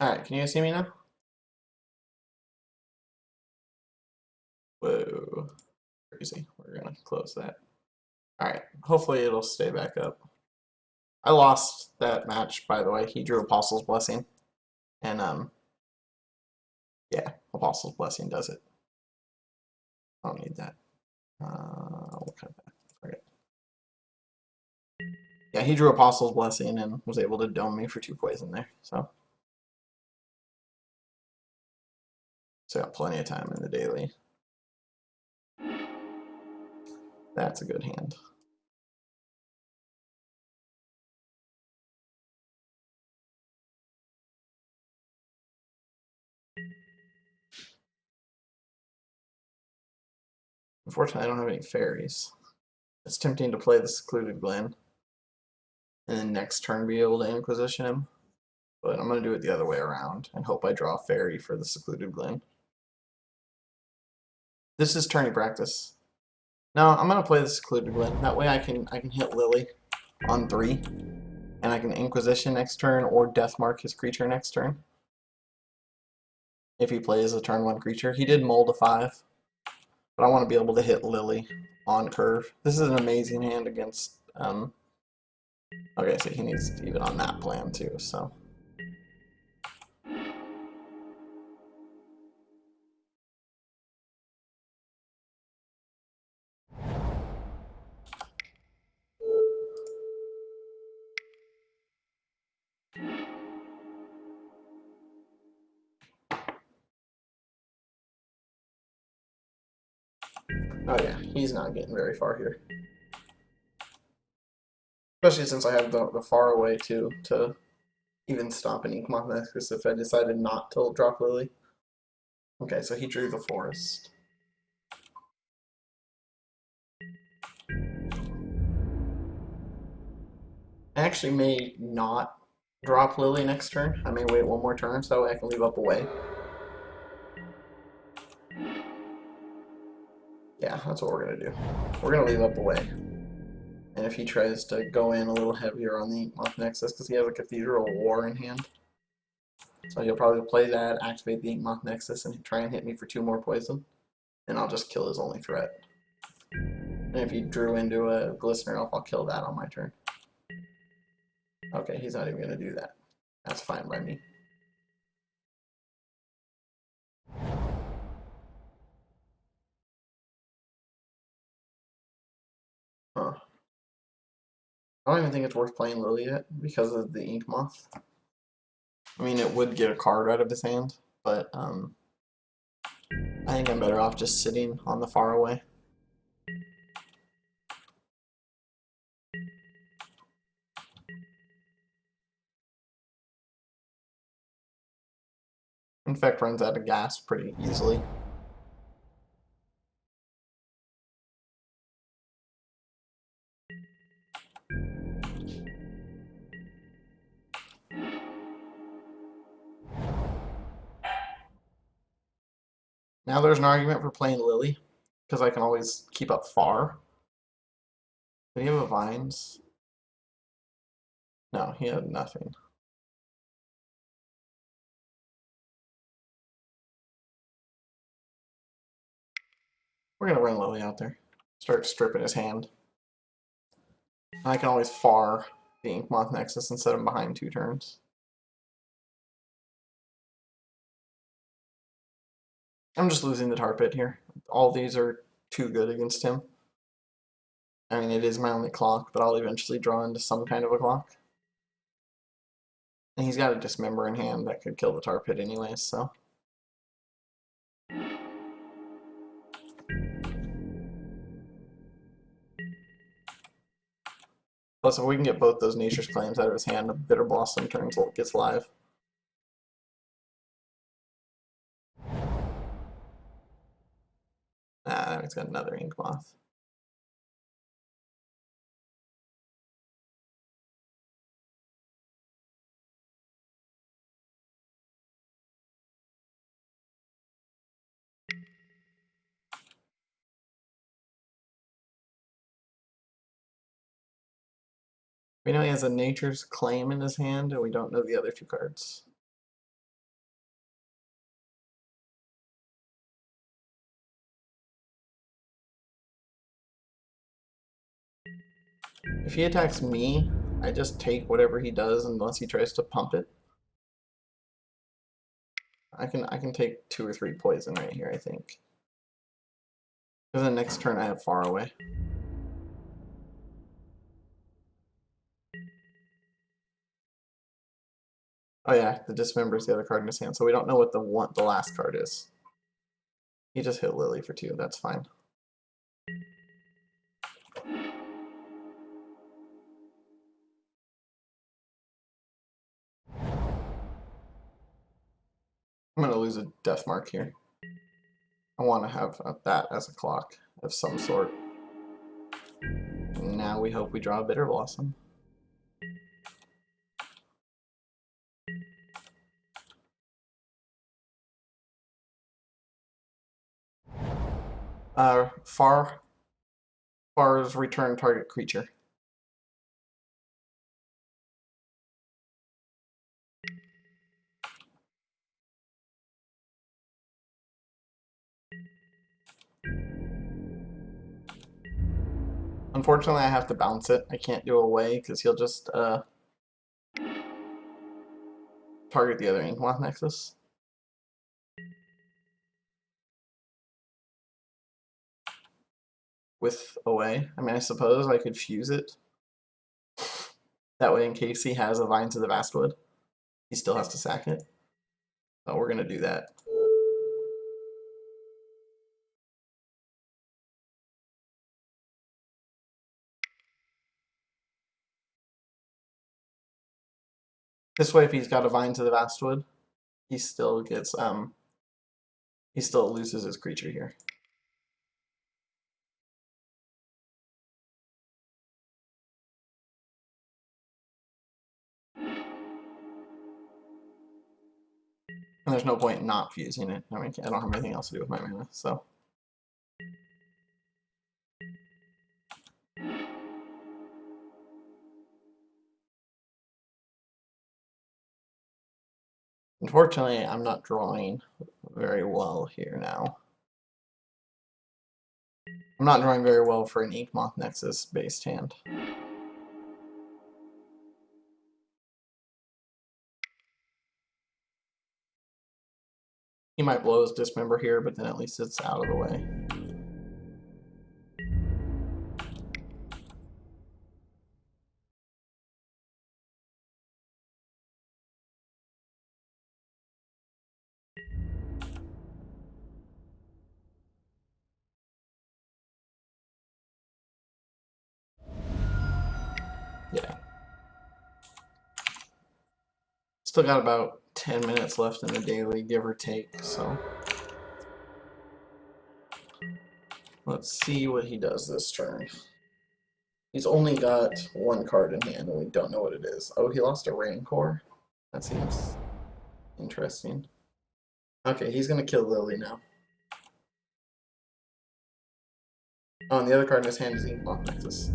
Alright, can you guys see me now? Whoa. Crazy. We're gonna close that. Alright, hopefully it'll stay back up. I lost that match, by the way. He drew Apostle's Blessing. And, yeah, Apostle's Blessing does it. I don't need that. We'll cut that. Forget. Yeah, he drew Apostle's Blessing and was able to dome me for 2 poison there, so. So got plenty of time in the daily. That's a good hand. Unfortunately, I don't have any fairies. It's tempting to play the Secluded Glen and then next turn be able to Inquisition him. But I'm going to do it the other way around and hope I draw a fairy for the Secluded Glen. This is tourney practice. No, I'm going to play the Secluded Glen. That way I can hit Lily on 3. And I can Inquisition next turn or Deathmark his creature next turn. If he plays a turn 1 creature. He did mold a 5. But I want to be able to hit Lily on curve. This is an amazing hand against... okay, so he needs to even on that plan too, so... oh yeah, he's not getting very far here. Especially since I have the far away too to even stop an Inkmoth Nexus if I decided not to drop Lily. Okay, so he drew the forest. I actually may not drop Lily next turn. I may wait 1 more turn so that way I can leave up away. Yeah, that's what we're gonna do. We're gonna leave up away. And if he tries to go in a little heavier on the Inkmoth Nexus, because he has a Cathedral War in hand, so he'll probably play that, activate the Inkmoth Nexus, and try and hit me for 2 more poison. And I'll just kill his only threat. And if he drew into a Glistener Elf, I'll kill that on my turn. Okay, he's not even going to do that. That's fine by me. Huh. I don't even think it's worth playing Lily yet because of the Inkmoth. I mean, it would get a card out of his hand, but I think I'm better off just sitting on the far away. Infect runs out of gas pretty easily. Now there's an argument for playing Lily, because I can always keep up far. Did he have a Vines? No, he had nothing. We're going to run Lily out there. Start stripping his hand. I can always far the Inkmoth Nexus and set him behind 2 turns. I'm just losing the tar pit here. All these are too good against him. I mean, it is my only clock, but I'll eventually draw into some kind of a clock. And he's got a Dismember in hand that could kill the tar pit anyways, so. Plus, if we can get both those Nature's Claims out of his hand, a Bitter Blossom turns gets live. Ah, he's got another Inkmoth. We know he has a Nature's Claim in his hand, and we don't know the other 2 cards. If he attacks me, I just take whatever he does unless he tries to pump it. I can take 2 or 3 poison right here, I think. Because the next turn I have far away. Oh yeah, the dismembers the other card in his hand, so we don't know what the last card is. He just hit Lily for 2, that's fine. I'm gonna lose a death mark here. I want to have that as a clock of some sort. And now we hope we draw a Bitter Blossom. Far's return target creature. Unfortunately, I have to bounce it. I can't do away because he'll just target the other Inkmoth Nexus. With away. I mean, I suppose I could fuse it. That way, in case he has a Vines of the Vastwood, he still has to sack it. So we're going to do that. This way, if he's got a Vines of the Vastwood, he still gets he still loses his creature here. And there's no point in not fusing it. I mean, I don't have anything else to do with my mana, so. Unfortunately, I'm not drawing very well here now. I'm not drawing very well for an Inkmoth Nexus based hand. He might blow his Dismember here, but then at least it's out of the way. Yeah. Still got about 10 minutes left in the daily, give or take, so. Let's see what he does this turn. He's only got 1 card in hand, and we don't know what it is. Oh, he lost a Rancor? That seems interesting. Okay, he's going to kill Lily now. Oh, and the other card in his hand is Inkmoth Nexus.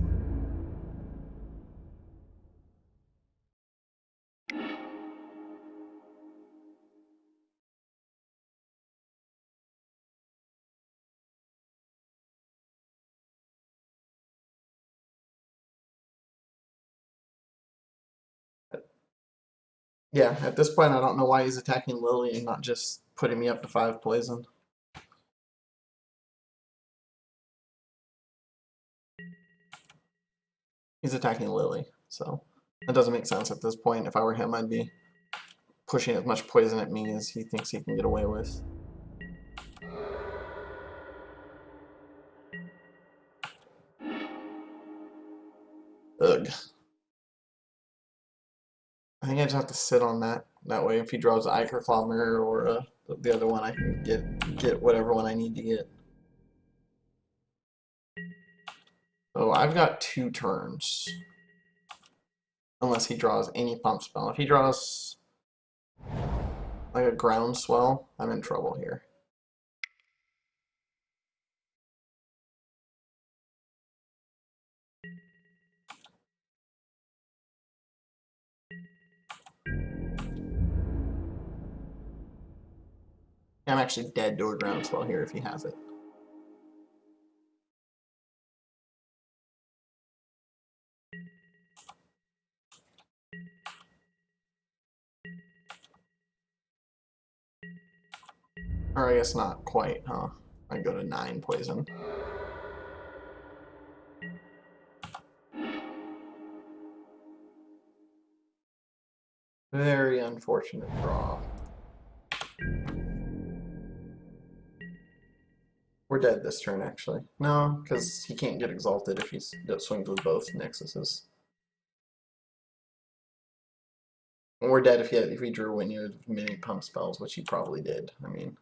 Yeah, at this point I don't know why he's attacking Lily and not just putting me up to 5 poison. He's attacking Lily, so that doesn't make sense at this point. If I were him, I'd be pushing as much poison at me as he thinks he can get away with. Ugh. I think I just have to sit on that. That way, if he draws an Ichor Claw Mirror or the other one, I can get whatever one I need to get. So I've got 2 turns. Unless he draws any pump spell. If he draws like a Groundswell, I'm in trouble here. I'm actually dead to a Groundswell here if he has it. Or I guess not quite, huh? I go to 9 poison. Very unfortunate draw. We're dead this turn, actually. No, because he can't get exalted if he swings with both Nexuses. We're dead if he drew when you had many pump spells, which he probably did. I mean,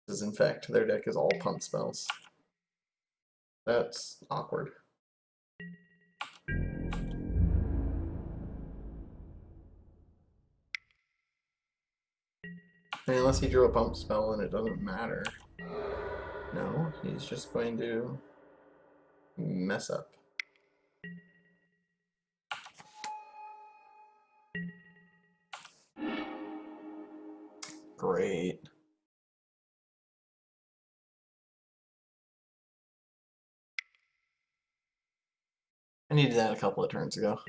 because in fact, their deck is all pump spells. That's awkward. I mean, unless he drew a pump spell and it doesn't matter. No, he's just going to mess up. Great. I needed that a couple of turns ago.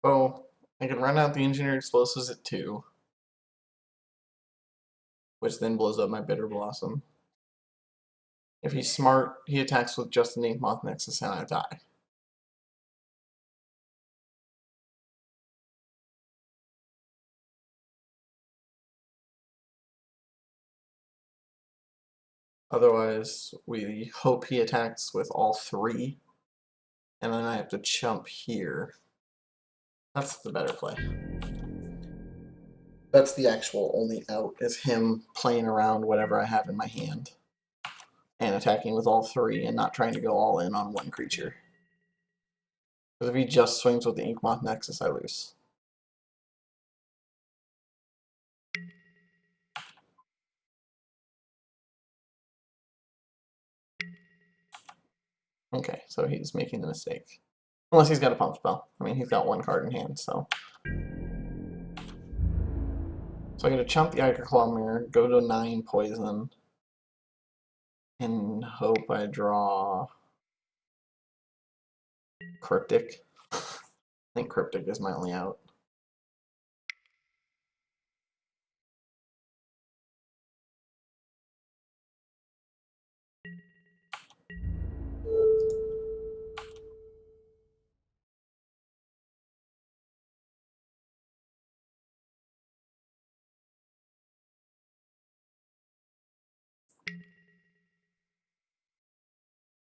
Oh, I can run out the engineered explosives at 2, which then blows up my Bitter Blossom. If he's smart, he attacks with just an Inkmoth Nexus and I die. Otherwise, we hope he attacks with all 3, and then I have to chump here. That's the better play. That's the actual only out, is him playing around whatever I have in my hand and attacking with all 3 and not trying to go all in on one creature. Because if he just swings with the Inkmoth Nexus, I lose. Okay, so he's making the mistake. Unless he's got a pump spell. I mean, he's got 1 card in hand, so. So I'm going to chump the Ichor Claw Mirror, go to 9 poison, and hope I draw Cryptic. I think Cryptic is my only out.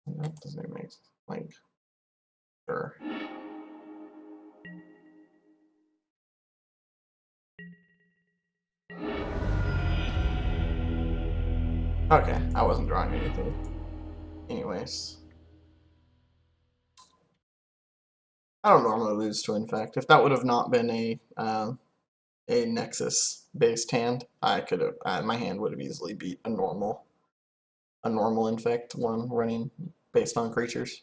That doesn't make like sure. Okay, I wasn't drawing anything. Anyways. I don't normally lose to Infect. If that would have not been a Nexus based hand, I could have my hand would have easily beat a normal Infect one running based on creatures.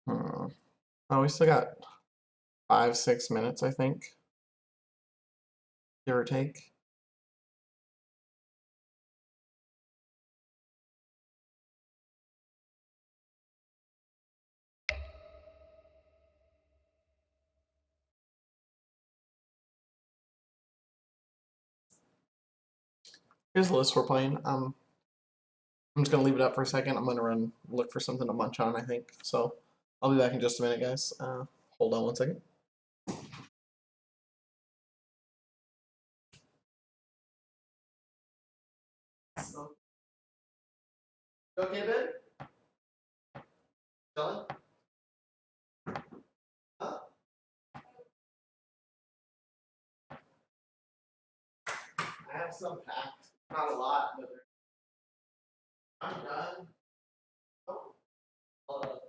Oh, we still got 5-6 minutes, I think, give or take. Here's the list we're playing. I'm just gonna leave it up for a second. I'm gonna run look for something to munch on, I think. So I'll be back in just a minute, guys. Hold on one second. Okay, Ben? Dylan? Huh? I have some packed. Not a lot, but I'm done. Oh, hold on.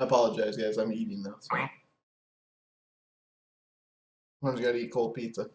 I apologize, guys. I'm eating though. So. Someone's got to eat cold pizza.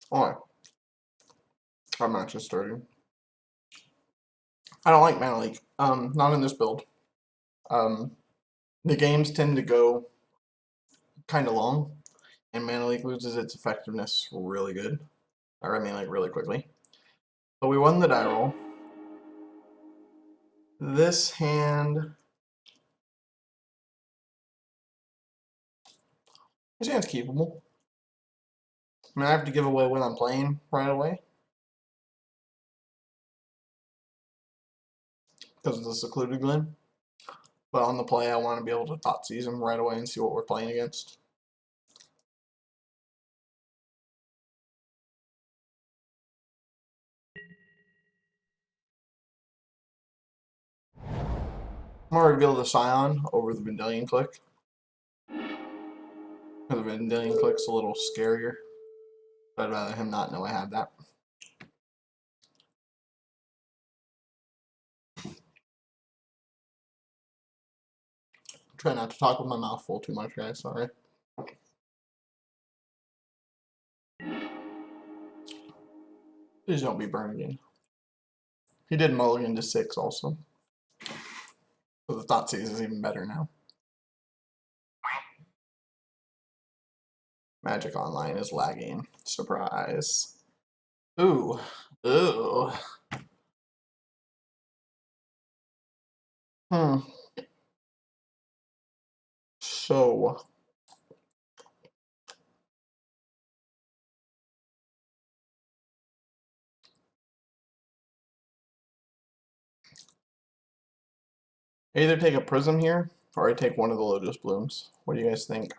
Alright. Our match is starting. I don't like Mana Leak. Not in this build. The games tend to go kind of long, and Mana Leak loses its effectiveness really good. Or I mean, like, really quickly. But we won the die roll. This hand... This hand's keepable. I mean, I have to give away what I'm playing right away. Because of the Secluded Glen. But on the play, I want to be able to Thoughtseize him right away and see what we're playing against. I'm going to reveal the Scion over the Vendilion Clique. Because the Vendilion Clique's a little scarier. But I'd rather him not know I have that. Try not to talk with my mouth full too much, guys. Sorry. Please don't be burned again. He did mulligan to 6 also. So the Thoughtseize is even better now. Magic Online is lagging. Surprise. Ooh. Ooh. So. I either take a Prism here, or I take one of the Lotus Blooms. What do you guys think?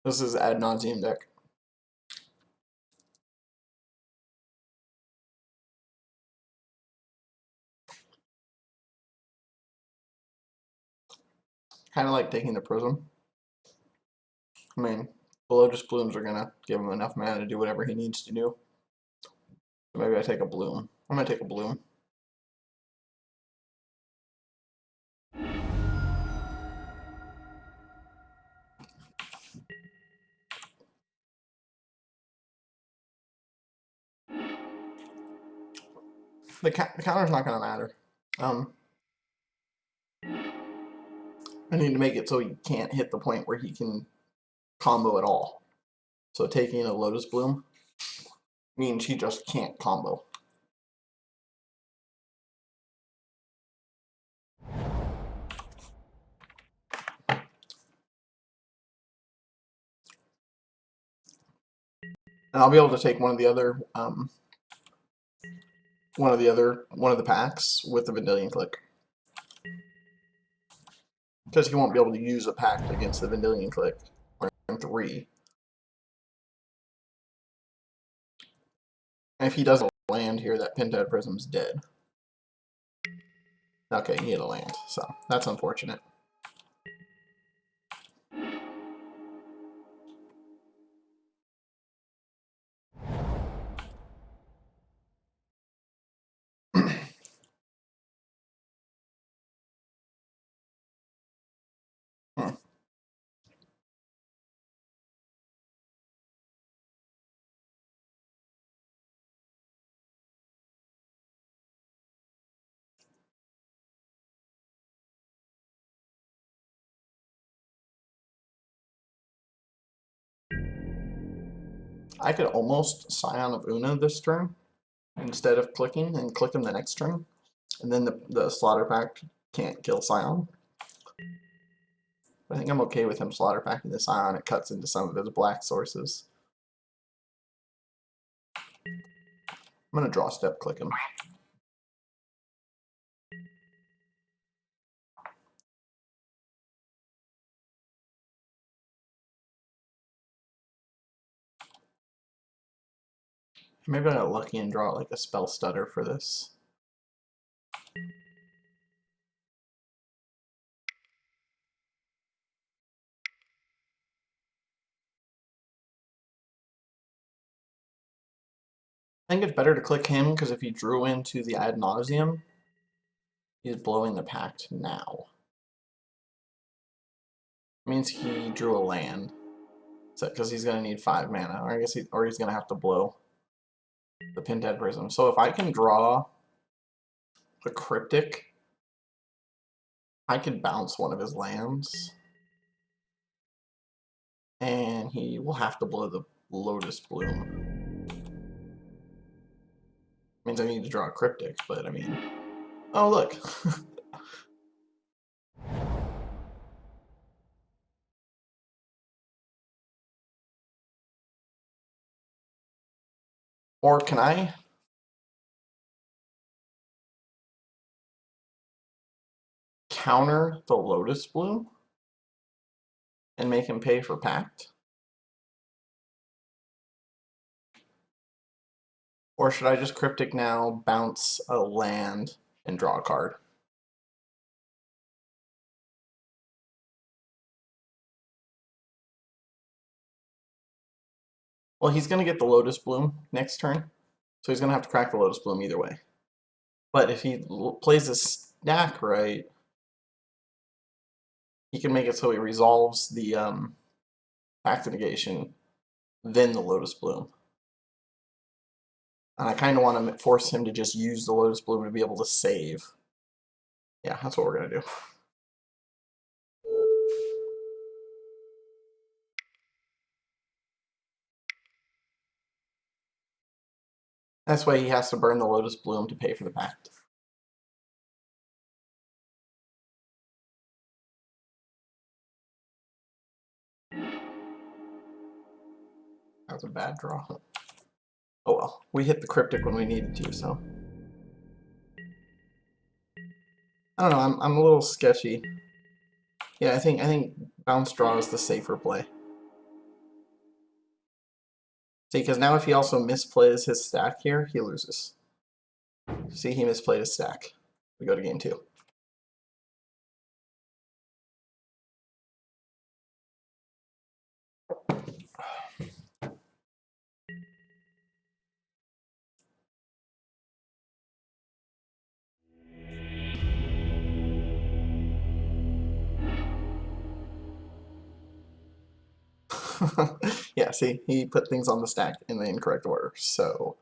This is Ad Nauseam deck. Kind of like taking the Prism. I mean, the Lotus Blooms are going to give him enough mana to do whatever he needs to do. So maybe I take a Bloom. I'm going to take a Bloom. The counter's not going to matter. I need to make it so he can't hit the point where he can combo at all. So taking a Lotus Bloom means he just can't combo. And I'll be able to take one of the packs with the Vendilion Clique. Because he won't be able to use a pact against the Vendilion Clique. Or 3. And if he doesn't land here, that Pentad Prism's dead. Okay, he had a land, so that's unfortunate. I could almost Scion of Una this turn instead of clicking and click him the next turn. And then the Slaughter Pact can't kill Scion. But I think I'm okay with him Slaughter Packing the Scion. It cuts into some of his black sources. I'm going to draw step click him. Maybe I got lucky and draw like a spell stutter for this. I think it's better to click him because if he drew into the Ad Nauseam, he's blowing the pact now. It means he drew a land. Because he's going to need 5 mana, or I guess he's going to have to blow the Pinhead Prism. So if I can draw a Cryptic, I could bounce one of his lands, and he will have to blow the Lotus Bloom. Means I need to draw a Cryptic, but I mean, oh look. Or can I counter the Lotus Bloom and make him pay for Pact? Or should I just Cryptic now, bounce a land, and draw a card? Well, he's going to get the Lotus Bloom next turn, so he's going to have to crack the Lotus Bloom either way. But if he plays a stack right, he can make it so he resolves the Pact of Negation, then the Lotus Bloom. And I kind of want to force him to just use the Lotus Bloom to be able to save. Yeah, that's what we're going to do. That's why he has to burn the Lotus Bloom to pay for the Pact. That was a bad draw. Oh well, we hit the Cryptic when we needed to, so. I don't know, I'm a little sketchy. Yeah, I think bounce draw is the safer play. See, because now if he also misplays his stack here, he loses. See, he misplayed his stack. We go to game 2. Yeah, see, he put things on the stack in the incorrect order. So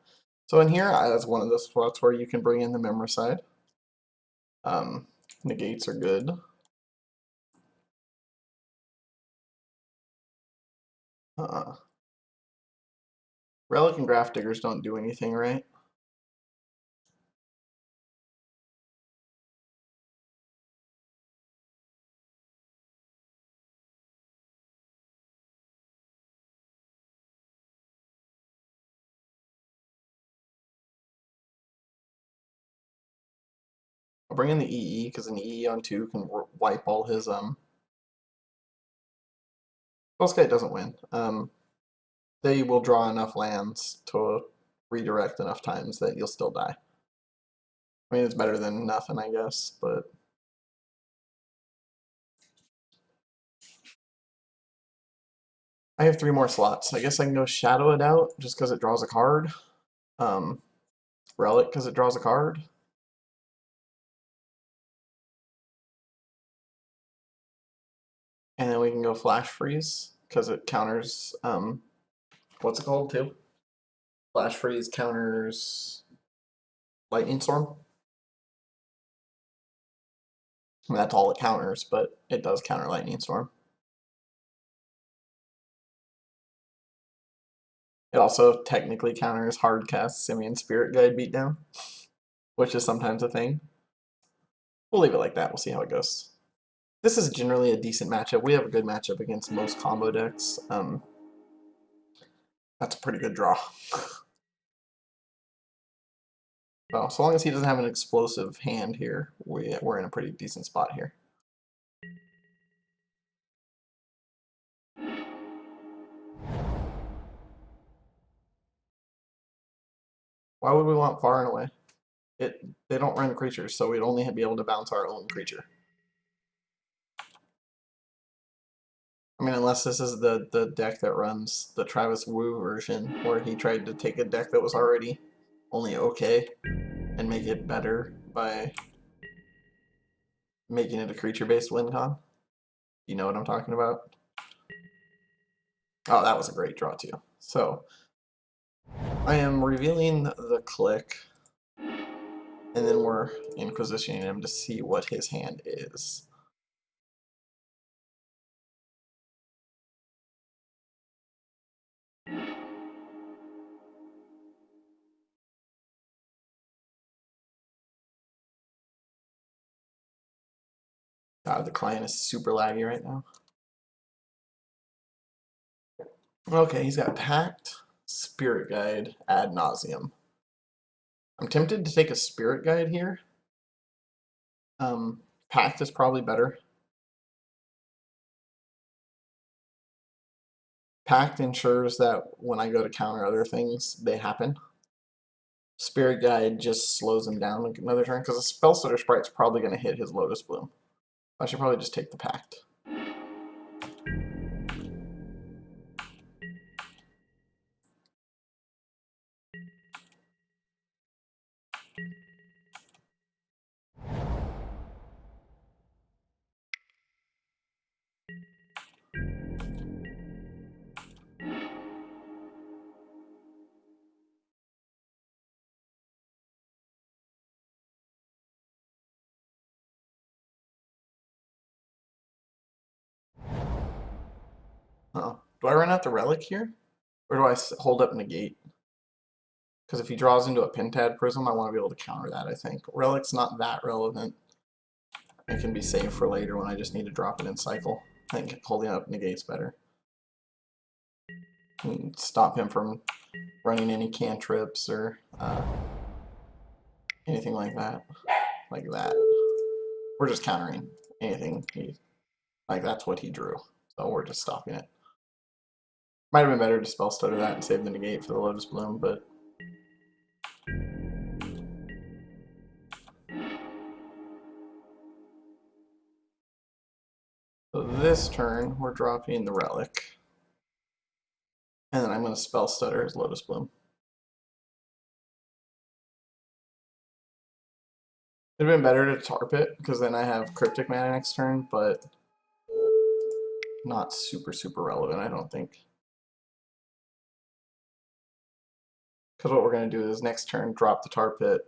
in here, that's one of the spots where you can bring in the Memoricide. Negates are good. Relic and Grafdiggers don't do anything, right? I'll bring in the EE because an EE on 2 can wipe all his Spellskite doesn't win. They will draw enough lands to redirect enough times that you'll still die. I mean, it's better than nothing, I guess, but I have 3 more slots. I guess I can go Shadow It out just because it draws a card. Relic because it draws a card. And then we can go Flash Freeze because it counters, what's it called too? Flash Freeze counters Lightning Storm. I mean, that's all it counters, but it does counter Lightning Storm. It also technically counters Hardcast Simian Spirit Guide beatdown, which is sometimes a thing. We'll leave it like that. We'll see how it goes. This is generally a decent matchup. We have a good matchup against most combo decks. That's a pretty good draw. Well, so long as he doesn't have an explosive hand here, we're in a pretty decent spot here. Why would we want Far and Away? They don't run creatures, so we'd only be able to bounce our own creature. I mean, unless this is the deck that runs the Travis Wu version, where he tried to take a deck that was already only okay and make it better by making it a creature-based win con. You know what I'm talking about? Oh, that was a great draw too. So, I am revealing the click, and then we're inquisitioning him to see what his hand is. God, the client is super laggy right now. Okay, he's got Pact, Spirit Guide, Ad Nauseam. I'm tempted to take a Spirit Guide here. Pact is probably better. Pact ensures that when I go to counter other things, they happen. Spirit Guide just slows him down another turn, because a Spellstutter Sprite's probably going to hit his Lotus Bloom. I should probably just take the Pact. Oh, do I run out the Relic here? Or do I hold up Negate? Because if he draws into a Pentad Prism, I want to be able to counter that, I think. Relic's not that relevant. It can be saved for later when I just need to drop it in cycle. I think holding up Negate's better. And stop him from running any cantrips or anything like that. Like that. We're just countering anything. Like, that's what he drew. So we're just stopping it. Might have been better to spell stutter that and save the Negate for the Lotus Bloom, but so this turn, we're dropping the Relic. And then I'm going to spell stutter his Lotus Bloom. It'd been better to tarp it, because then I have Cryptic Mana next turn, but not super relevant, I don't think. Because what we're going to do is next turn drop the Tar Pit,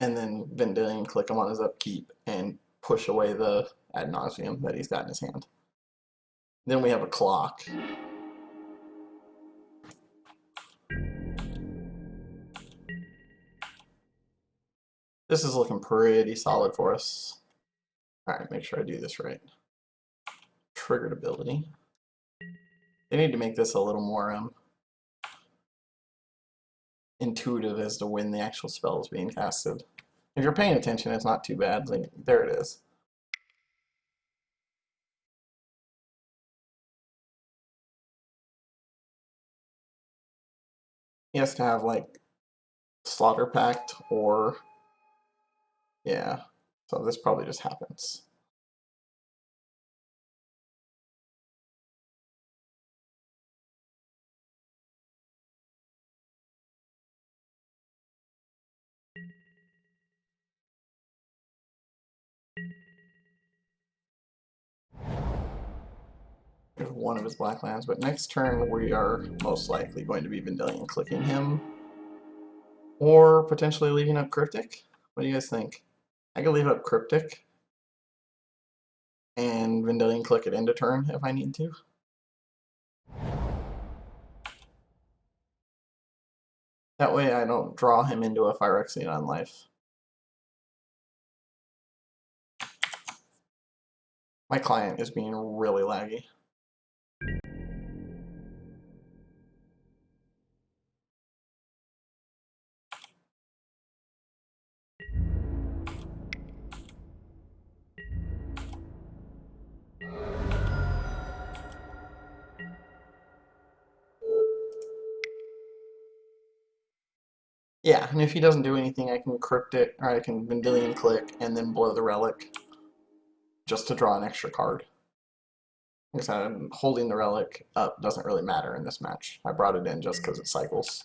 and then Vendilion click him on his upkeep and push away the Ad Nauseam that he's got in his hand. Then we have a clock. This is looking pretty solid for us. Alright, make sure I do this right. Triggered ability. They need to make this a little more intuitive as to when the actual spell is being casted. If you're paying attention, it's not too bad. Like, there it is. He has to have, like, Slaughter Pact or... yeah. So this probably just happens. There's one of his black lands, but next turn we are most likely going to be Vendilion clicking him. Or potentially leaving up Cryptic. What do you guys think? I could leave up Cryptic and Vendilion click it into turn if I need to. That way I don't draw him into a Phyrexian life. My client is being really laggy. Yeah, and if he doesn't do anything, I can crypt it, or I can Vendilion Clique, and then blow the relic, just to draw an extra card. Like I said, holding the relic up doesn't really matter in this match. I brought it in just because it cycles.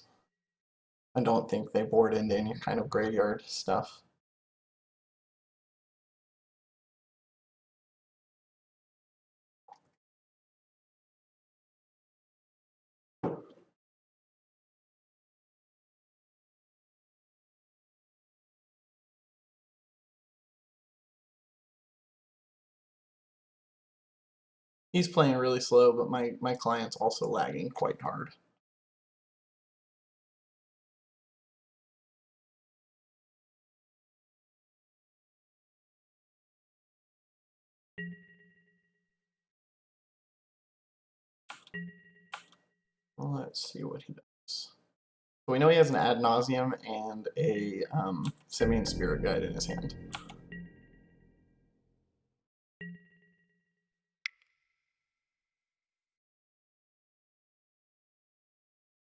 I don't think they board into any kind of graveyard stuff. He's playing really slow, but my client's also lagging quite hard. Well, let's see what he does. So we know he has an Ad Nauseam and a Simian Spirit Guide in his hand.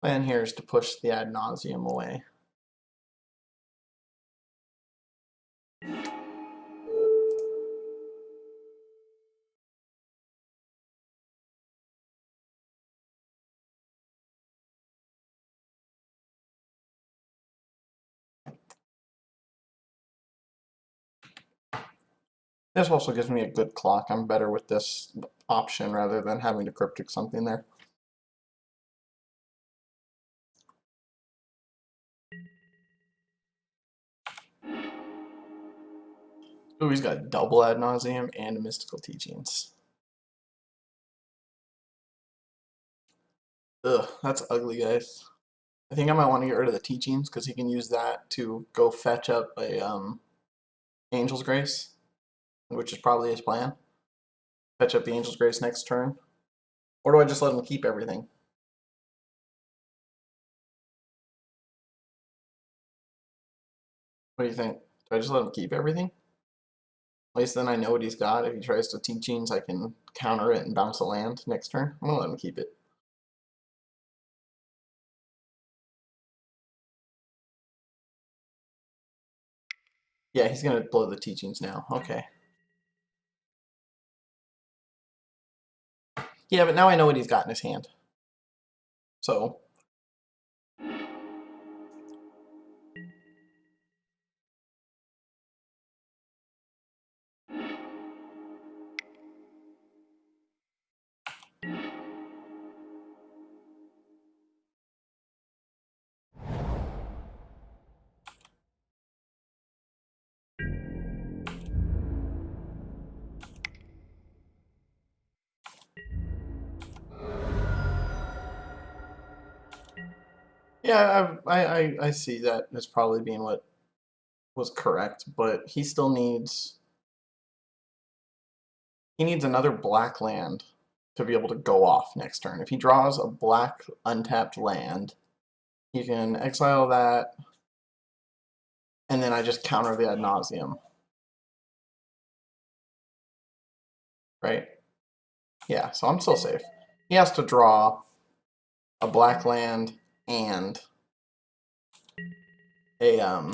Plan here is to push the Ad Nauseam away. This also gives me a good clock. I'm better with this option rather than having to cryptic something there. Ooh, he's got double Ad Nauseam and Mystical Teachings. Ugh, that's ugly, guys. I think I might want to get rid of the Teachings because he can use that to go fetch up a Angel's Grace, which is probably his plan. Fetch up the Angel's Grace next turn. Or do I just let him keep everything? What do you think? Do I just let him keep everything? At least then I know what he's got. If he tries to Teachings, I can counter it and bounce a land next turn. I'm going to let him keep it. Yeah, he's going to blow the Teachings now. Okay. Yeah, but now I know what he's got in his hand. So, yeah, I see that as probably being what was correct, but he still needs another black land to be able to go off next turn. If he draws a black untapped land, he can exile that, and then I just counter the Ad Nauseam. Right? Yeah, so I'm still safe. He has to draw a black land and a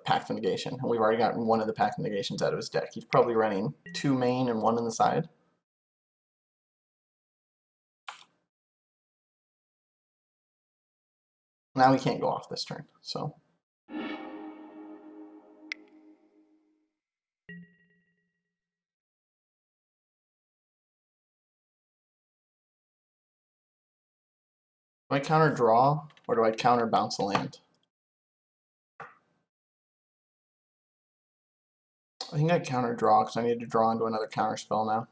Pact Negation. And we've already gotten one of the Pact Negations out of his deck. He's probably running 2 main and 1 on the side. Now he can't go off this turn, so. Do I counter draw, or do I counter bounce a land? I think I counter draw, because I need to draw into another counter spell now.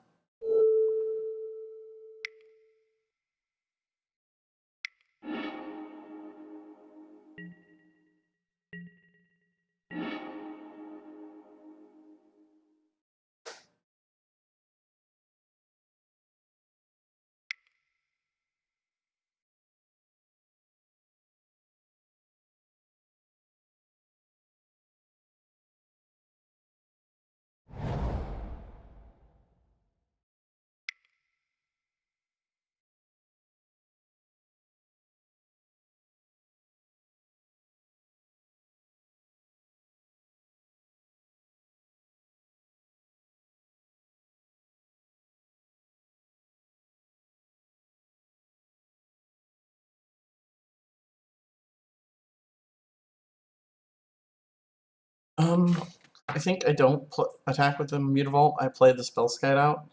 I think I don't attack with the Mutavault. I play the Spellskite out.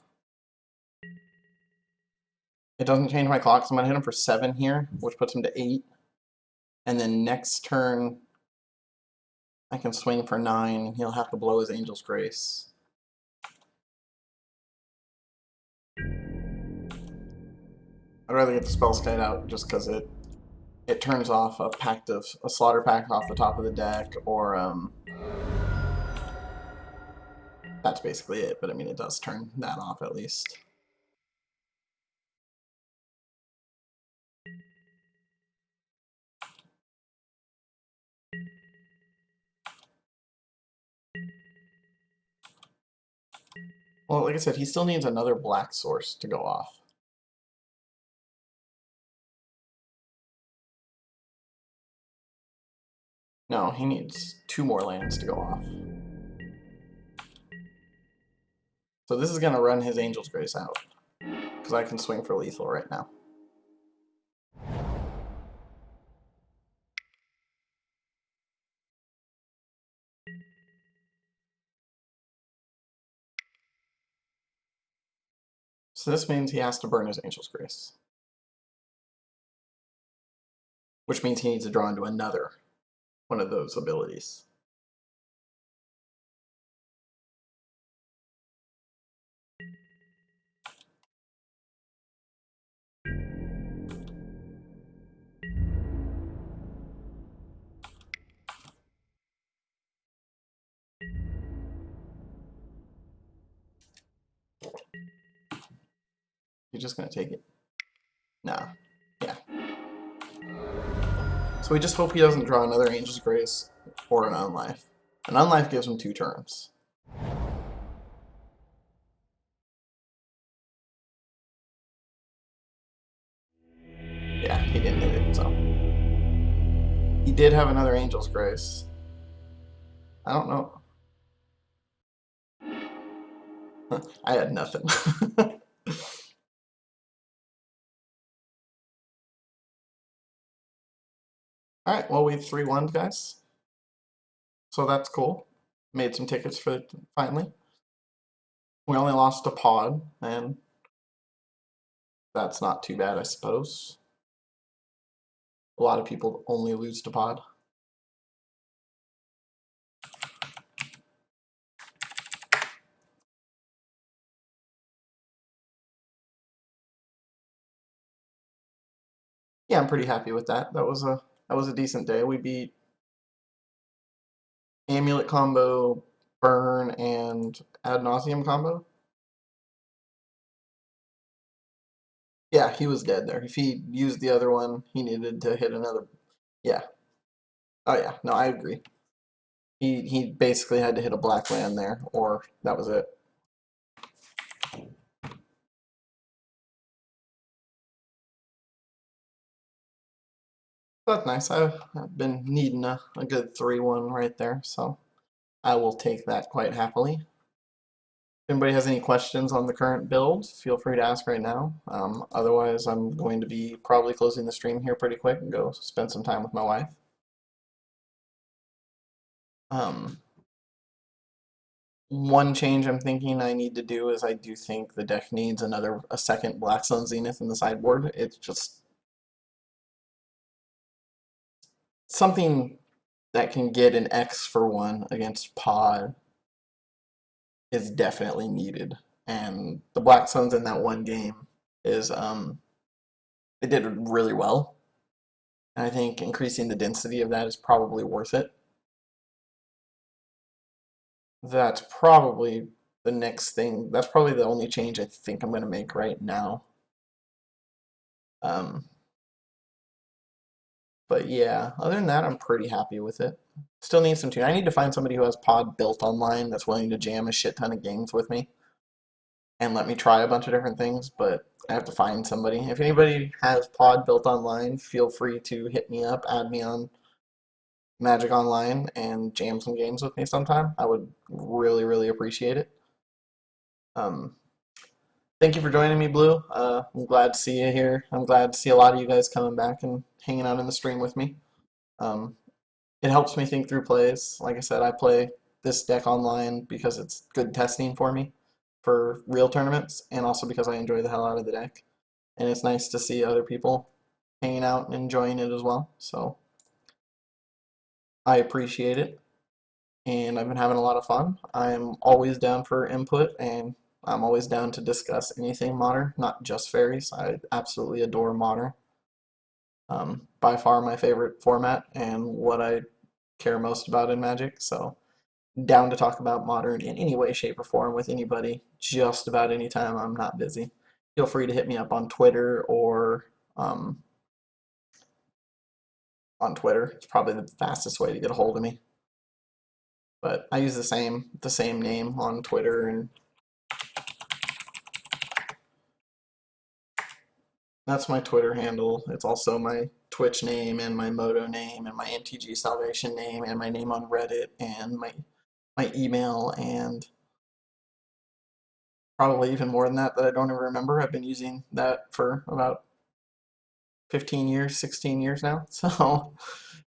It doesn't change my clock, so I'm gonna hit him for 7 here, which puts him to 8. And then next turn, I can swing for 9, and he'll have to blow his Angel's Grace. I'd rather get the Spellskite out just because it turns off a Slaughter Pact off the top of the deck, or that's basically it. But I mean, it does turn that off at least. Well, like I said, he still needs another black source to go off. No, he needs 2 more lands to go off. So this is going to run his Angel's Grace out, because I can swing for lethal right now. So this means he has to burn his Angel's Grace. Which means he needs to draw into another one of those abilities. You're just going to take it? Nah. Yeah. So we just hope he doesn't draw another Angel's Grace or an Unlife. An Unlife gives him 2 turns. Yeah, he didn't hit it, so. He did have another Angel's Grace. I don't know. I had nothing. Alright, well, we 3-1, guys. So that's cool. Made some tickets for it finally. We only lost a pod, and that's not too bad, I suppose. A lot of people only lose to pod. Yeah, I'm pretty happy with that. That was a decent day. We beat Amulet combo, Burn, and Ad Nauseam combo. Yeah, he was dead there. If he used the other one, he needed to hit another. Yeah. Oh yeah. No, I agree. He basically had to hit a black land there, or that was it. That's nice. I've been needing a good 3-1 right there, so I will take that quite happily. If anybody has any questions on the current build, feel free to ask right now. Otherwise, I'm going to be probably closing the stream here pretty quick and go spend some time with my wife. One change I'm thinking I need to do is I do think the deck needs a second Black Sun Zenith in the sideboard. It's just something that can get an X for 1 against Pod is definitely needed. And the Black Suns in that one game is they did really well. And I think increasing the density of that is probably worth it. That's probably the next thing. That's probably the only change I think I'm going to make right now. But yeah, other than that, I'm pretty happy with it. Still need some tuning. I need to find somebody who has Pod built online that's willing to jam a shit ton of games with me and let me try a bunch of different things, but I have to find somebody. If anybody has Pod built online, feel free to hit me up, add me on Magic Online, and jam some games with me sometime. I would really, really appreciate it. Thank you for joining me, Blue. I'm glad to see you here. I'm glad to see a lot of you guys coming back and hanging out in the stream with me. it helps me think through plays. Like I said, I play this deck online because it's good testing for me for real tournaments, and also because I enjoy the hell out of the deck. And it's nice to see other people hanging out and enjoying it as well. So I appreciate it, and I've been having a lot of fun. I'm always down for input, and I'm always down to discuss anything modern, not just fairies. I absolutely adore modern. By far my favorite format and what I care most about in Magic. So down to talk about modern in any way, shape, or form with anybody, just about any time I'm not busy. Feel free to hit me up on Twitter or on Twitter. It's probably the fastest way to get a hold of me. But I use the same name on Twitter, and that's my Twitter handle. It's also my Twitch name and my Moto name and my MTG Salvation name and my name on Reddit and my email and probably even more than that I don't even remember. I've been using that for about 15 years, 16 years now. So,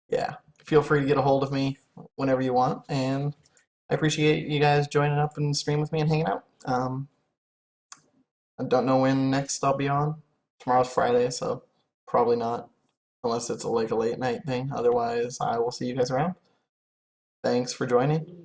yeah, feel free to get a hold of me whenever you want. And I appreciate you guys joining up and stream with me and hanging out. I don't know when next I'll be on. Tomorrow's Friday, so probably not, unless it's like a late night thing. Otherwise, I will see you guys around. Thanks for joining.